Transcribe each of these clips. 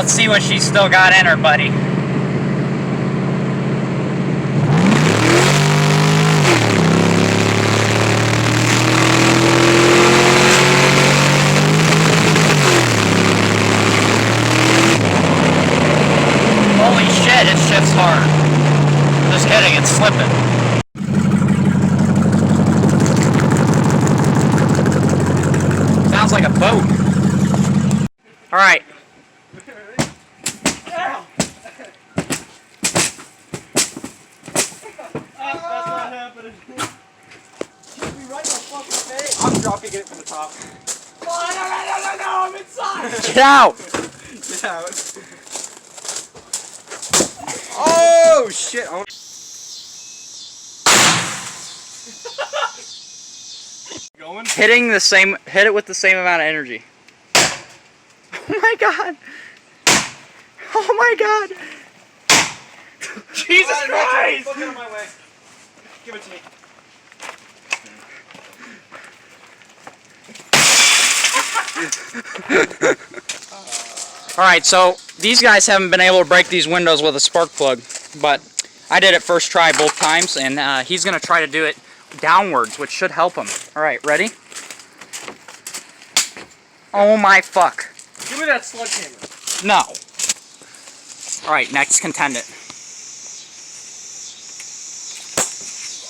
Let's see what she's still got in her, buddy. Holy shit, it shifts hard. Just kidding, it's slipping. Sounds like a boat. Alright. I'm dropping it from the top. Oh, no, I'm inside! Get out! Get out. Oh, shit. Oh. Going? Hit it with the same amount of energy. Oh my god! Oh my god! Jesus Christ! Get out of my way. Give it to me. Alright, so these guys haven't been able to break these windows with a spark plug, but I did it first try both times, and he's going to try to do it downwards, which should help him. Alright, ready? Oh my fuck. Give me that sledgehammer. No. Alright, next contendant.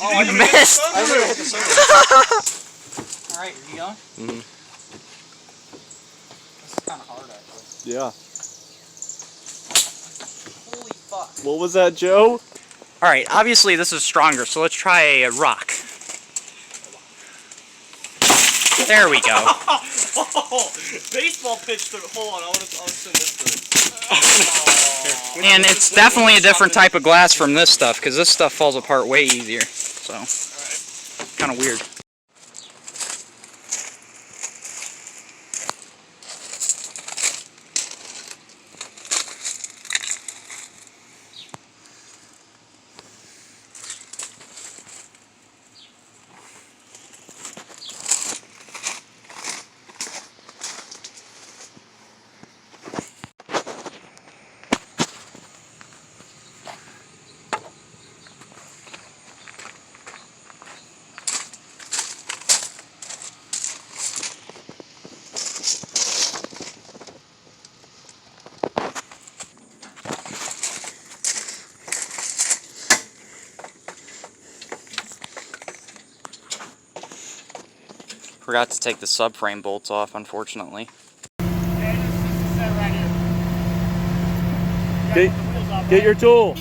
Oh, you missed! I really hit the sun. Alright, are you going? Mm-hmm. This is kind of hard, actually. Yeah. Holy fuck. What was that, Joe? Alright, obviously this is stronger, so let's try a rock. There we go. Oh, baseball pitch to, hold on, I'll send this to it. And it's definitely a different type of glass from this stuff, because this stuff falls apart way easier. So, kind of weird. Forgot to take the subframe bolts off, unfortunately. Get your tool.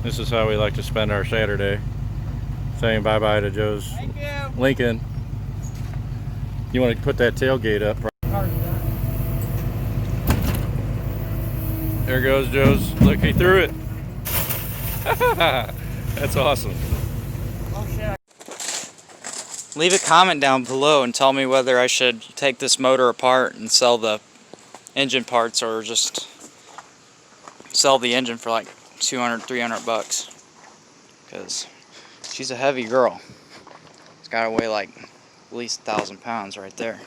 This is how we like to spend our Saturday. Saying bye-bye to Joe's Lincoln. You want to put that tailgate up. There goes Joe's. Look, he threw it. That's awesome. Leave a comment down below and tell me whether I should take this motor apart and sell the engine parts, or just sell the engine for like 200, 300 bucks. Because she's a heavy girl. It's got to weigh like at least 1,000 pounds right there.